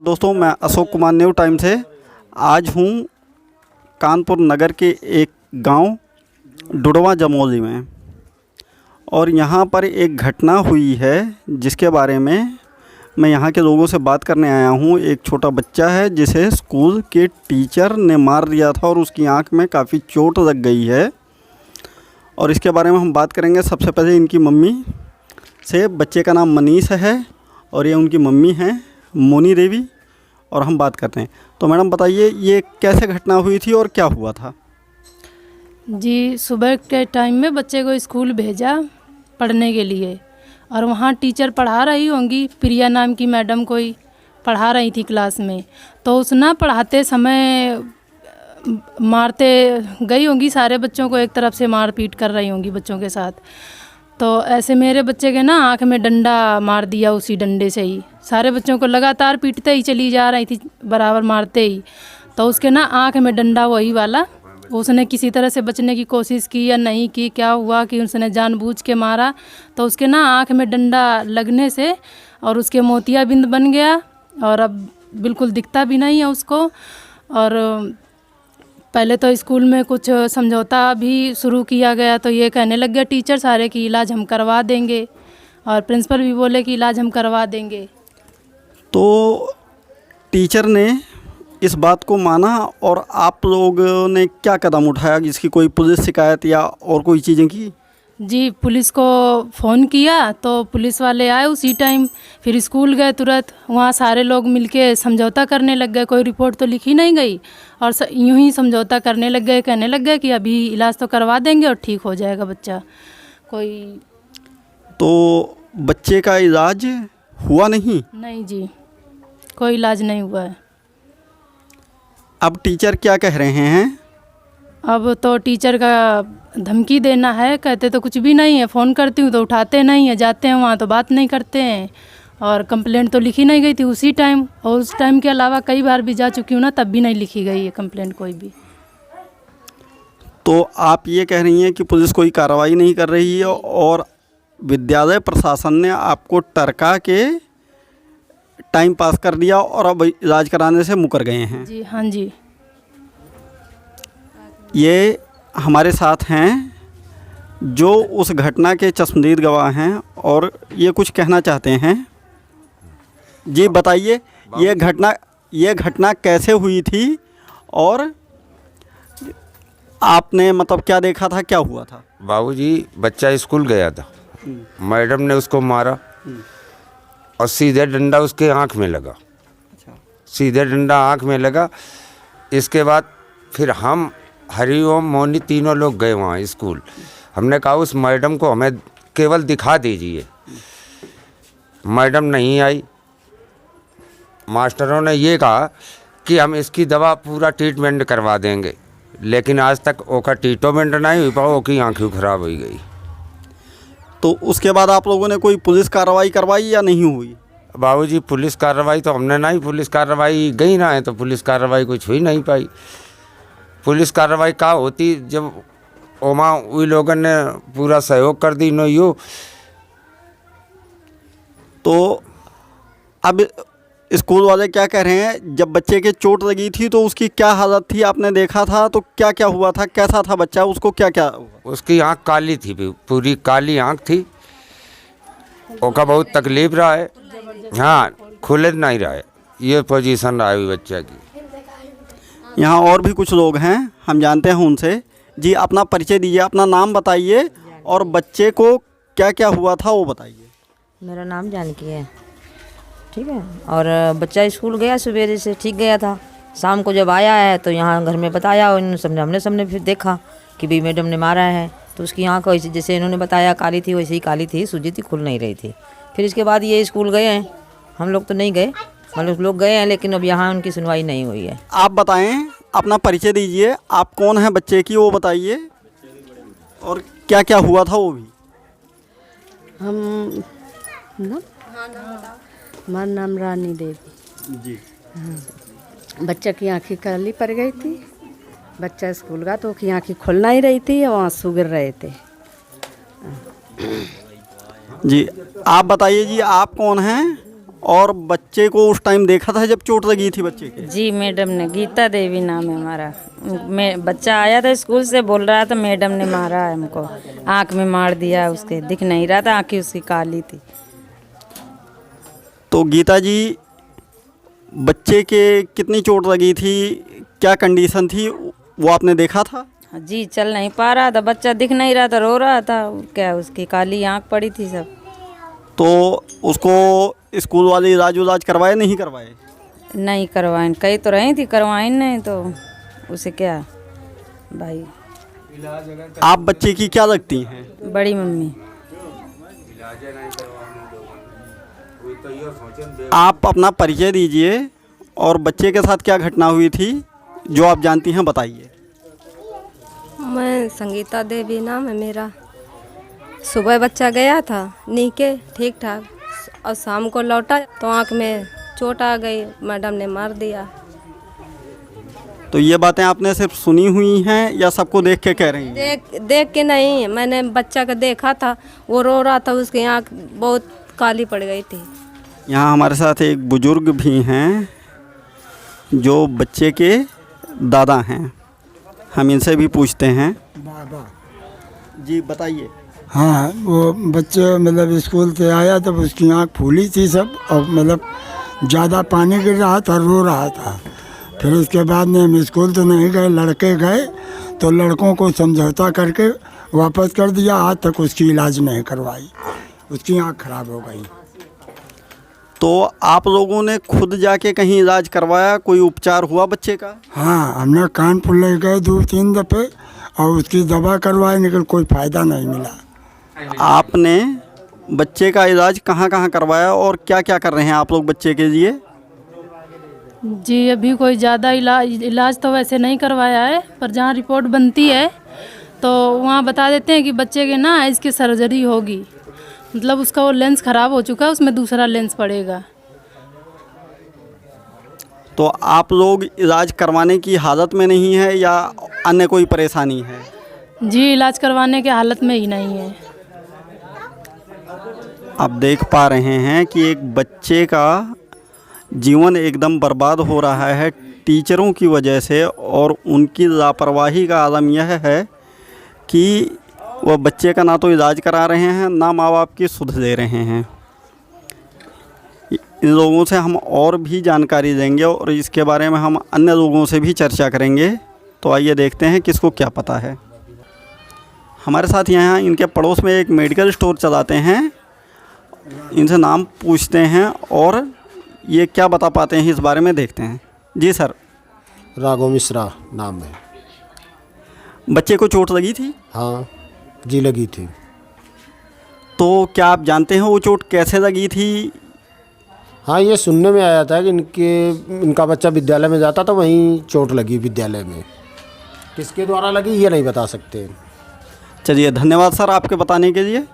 दोस्तों, मैं Ashok Kumar, new time से आज हूँ कानपुर नगर के एक गांव डुडवा जमोली में, और यहाँ पर एक घटना हुई है जिसके बारे में मैं यहाँ के लोगों से बात करने आया हूँ। एक छोटा बच्चा है जिसे स्कूल के टीचर ने मार दिया था और उसकी आंख में काफ़ी चोट लग गई है, और इसके बारे में हम बात करेंगे। सबसे पहले इनकी मम्मी से। बच्चे का नाम मनीष है और ये उनकी मम्मी हैं मोनी देवी, और हम बात करते हैं। तो मैडम बताइए, ये कैसे घटना हुई थी और क्या हुआ था? जी, सुबह के टाइम में बच्चे को स्कूल भेजा पढ़ने के लिए, और वहाँ टीचर पढ़ा रही होंगी, प्रिया नाम की मैडम कोई पढ़ा रही थी क्लास में। तो उस ना पढ़ाते समय मारते गई होंगी, सारे बच्चों को एक तरफ से मार पीट कर रही होंगी बच्चों के साथ। तो ऐसे मेरे बच्चे के ना आँख में डंडा मार दिया, उसी डंडे से ही सारे बच्चों को लगातार पीटते ही चली जा रही थी, बराबर मारते ही। तो उसके ना आँख में डंडा वही वाला, उसने किसी तरह से बचने की कोशिश की या नहीं की, क्या हुआ कि उसने जानबूझ के मारा। तो उसके ना आँख में डंडा लगने से और उसके मोतियाबिंद बन गया, और अब बिल्कुल दिखता भी नहीं है उसको। और पहले तो स्कूल में कुछ समझौता भी शुरू किया गया, तो ये कहने लग गया टीचर सारे कि इलाज हम करवा देंगे, और प्रिंसिपल भी बोले कि इलाज हम करवा देंगे। तो टीचर ने इस बात को माना, और आप लोगों ने क्या कदम उठाया? इसकी कोई पुलिस शिकायत या और कोई चीज़ें की? जी, पुलिस को फ़ोन किया तो पुलिस वाले आए उसी टाइम। फिर स्कूल गए तुरंत, वहाँ सारे लोग मिलके समझौता करने लग गए। कोई रिपोर्ट तो लिखी नहीं गई, और यूं ही समझौता करने लग गए, कहने लग गए कि अभी इलाज तो करवा देंगे और ठीक हो जाएगा बच्चा। कोई तो बच्चे का इलाज हुआ नहीं? नहीं जी, कोई इलाज नहीं हुआ है। अब टीचर क्या कह रहे हैं? अब तो टीचर का धमकी देना है, कहते तो कुछ भी नहीं है, फ़ोन करती हूँ तो उठाते नहीं है, जाते हैं वहाँ तो बात नहीं करते हैं, और कंप्लेंट तो लिखी नहीं गई थी उसी टाइम, और उस टाइम के अलावा कई बार भी जा चुकी हूँ ना, तब भी नहीं लिखी गई है कंप्लेंट कोई भी। तो आप ये कह रही हैं कि पुलिस कोई कार्रवाई नहीं कर रही है, और विद्यालय प्रशासन ने आपको टरका के टाइम पास कर दिया और अब इलाज कराने से मुकर गए हैं? जी हाँ जी। ये हमारे साथ हैं जो उस घटना के चश्मदीद गवाह हैं, और ये कुछ कहना चाहते हैं। जी बताइए, ये घटना कैसे हुई थी, और आपने मतलब क्या देखा था, क्या हुआ था? बाबूजी, बच्चा स्कूल गया था, मैडम ने उसको मारा और सीधे डंडा उसके आँख में लगा। सीधे डंडा आँख में लगा। इसके बाद फिर हम हरिओम मोनी तीनों लोग गए वहाँ स्कूल। हमने कहा उस मैडम को हमें केवल दिखा दीजिए। मैडम नहीं आई। मास्टरों ने ये कहा कि हम इसकी दवा पूरा ट्रीटमेंट करवा देंगे, लेकिन आज तक ओका ट्रीटमेंट नहीं हुई, पाओ की आँखें खराब हो गई। तो उसके बाद आप लोगों ने कोई पुलिस कार्रवाई करवाई या नहीं हुई? बाबूजी, पुलिस कार्रवाई तो हमने नहीं, पुलिस कार्रवाई गई ना है, तो पुलिस कार्रवाई कुछ हुई नहीं पाई। पुलिस कार्रवाई का होती जब ओमा उन लोगों ने पूरा सहयोग कर दी नो यू। तो अब स्कूल वाले क्या कह रहे हैं? जब बच्चे के चोट लगी थी तो उसकी क्या हालत थी, आपने देखा था? तो क्या क्या हुआ था, कैसा था बच्चा, उसको क्या क्या हुआ? उसकी आँख काली थी, पूरी काली आँख थी। ओका बहुत तकलीफ रहा है। हाँ, खुले नहीं रहा है, ये पोजीशन रहा है बच्चे की। यहाँ और भी कुछ लोग हैं, हम जानते हैं उनसे। जी, अपना परिचय दीजिए, अपना नाम बताइए, और बच्चे को क्या क्या हुआ था वो बताइए। मेरा नाम जानकी है, ठीक है। और बच्चा स्कूल गया सवेरे से, ठीक गया था। शाम को जब आया है तो यहाँ घर में बताया, और हमने फिर देखा कि भी मैडम ने मारा है। तो उसकी आँख वैसे जैसे इन्होंने बताया काली थी, वैसे ही काली थी, सूजी थी, खुल नहीं रही थी। फिर इसके बाद ये स्कूल गए हैं, हम लोग तो नहीं गए, मतलब लोग गए हैं, लेकिन अब यहाँ उनकी सुनवाई नहीं हुई है। आप बताएं, अपना परिचय दीजिए, आप कौन हैं बच्चे की वो बताइए, और क्या क्या हुआ था वो भी। हम ना हमारा नाम रानी देवी जी। हाँ। बच्चा की आँखें काली पड़ गई थी। बच्चा स्कूल गया तो उसकी आँखें खुल नहीं रही थी, और आंसू गिर रहे थे। जी, आप बताइए जी, आप कौन हैं? और बच्चे को उस टाइम देखा था जब चोट लगी थी बच्चे के? जी मैडम ने, गीता देवी नाम है हमारा। मैं बच्चा आया था स्कूल से, बोल रहा था मैडम ने मारा है हमको, आँख में मार दिया, उसके दिख नहीं रहा था, आँखें उसकी काली थी। तो गीता जी, बच्चे के कितनी चोट लगी थी, क्या कंडीशन थी, वो आपने देखा था? जी चल नहीं पा रहा था, बच्चा दिख नहीं रहा था, रो रहा था, क्या उसकी काली आँख पड़ी थी सब। तो उसको स्कूल वाले इलाज करवाए नहीं करवाए? नहीं करवाएं, कही तो रही थी करवाएं, नहीं तो उसे क्या भाई। आप बच्चे की क्या लगती हैं? बड़ी मम्मी। आप अपना परिचय दीजिए और बच्चे के साथ क्या घटना हुई थी जो आप जानती हैं, बताइए। मैं संगीता देवी नाम है मेरा। सुबह बच्चा गया था नीचे ठीक ठाक, और शाम को लौटा तो आँख में चोट आ गई, मैडम ने मार दिया। तो ये बातें आपने सिर्फ सुनी हुई हैं या सबको देख के कह रही हैं? देख के नहीं, मैंने बच्चा को देखा था, वो रो रहा था, उसकी आँख बहुत काली पड़ गई थी। यहाँ हमारे साथ एक बुजुर्ग भी हैं जो बच्चे के दादा हैं, हम इनसे भी पूछते हैं। बाबा जी बताइए। हाँ, वो बच्चे मतलब स्कूल से आया तब उसकी आँख फूली थी सब, और मतलब ज़्यादा पानी गिर रहा था, रो रहा था। फिर उसके बाद में हम स्कूल तो नहीं गए, लड़के गए तो लड़कों को समझौता करके वापस कर दिया। आज तक उसकी इलाज नहीं करवाई, उसकी आँख खराब हो गई। तो आप लोगों ने खुद जाके कहीं इलाज करवाया, कोई उपचार हुआ बच्चे का? हाँ, हमने कानपुर ले गए 2-3 दफ़े और उसकी दवा करवाई, लेकिन कोई फ़ायदा नहीं मिला। आपने बच्चे का इलाज कहाँ कहाँ करवाया और क्या क्या कर रहे हैं आप लोग बच्चे के लिए? जी अभी कोई ज़्यादा इलाज तो वैसे नहीं करवाया है, पर जहाँ रिपोर्ट बनती है तो वहाँ बता देते हैं कि बच्चे के ना आइज़ की सर्जरी होगी, मतलब उसका वो लेंस ख़राब हो चुका है, उसमें दूसरा लेंस पड़ेगा। तो आप लोग इलाज करवाने की हालत में नहीं है या अन्य कोई परेशानी है? जी इलाज करवाने के हालत में ही नहीं है। आप देख पा रहे हैं कि एक बच्चे का जीवन एकदम बर्बाद हो रहा है टीचरों की वजह से, और उनकी लापरवाही का आलम यह है कि वह बच्चे का ना तो इलाज करा रहे हैं, ना माँ बाप की सुध ले रहे हैं। इन लोगों से हम और भी जानकारी देंगे और इसके बारे में हम अन्य लोगों से भी चर्चा करेंगे। तो आइए देखते हैं किसको क्या पता है। हमारे साथ यहाँ इनके पड़ोस में एक मेडिकल स्टोर चलाते हैं, इनसे नाम पूछते हैं और ये क्या बता पाते हैं इस बारे में देखते हैं। जी सर। राघव मिश्रा नाम है। बच्चे को चोट लगी थी? हाँ जी लगी थी। तो क्या आप जानते हैं वो चोट कैसे लगी थी? हाँ, ये सुनने में आया था कि इनका बच्चा विद्यालय में जाता तो वहीं चोट लगी विद्यालय में। किसके द्वारा लगी ये नहीं बता सकते। चलिए धन्यवाद सर आपके बताने के लिए।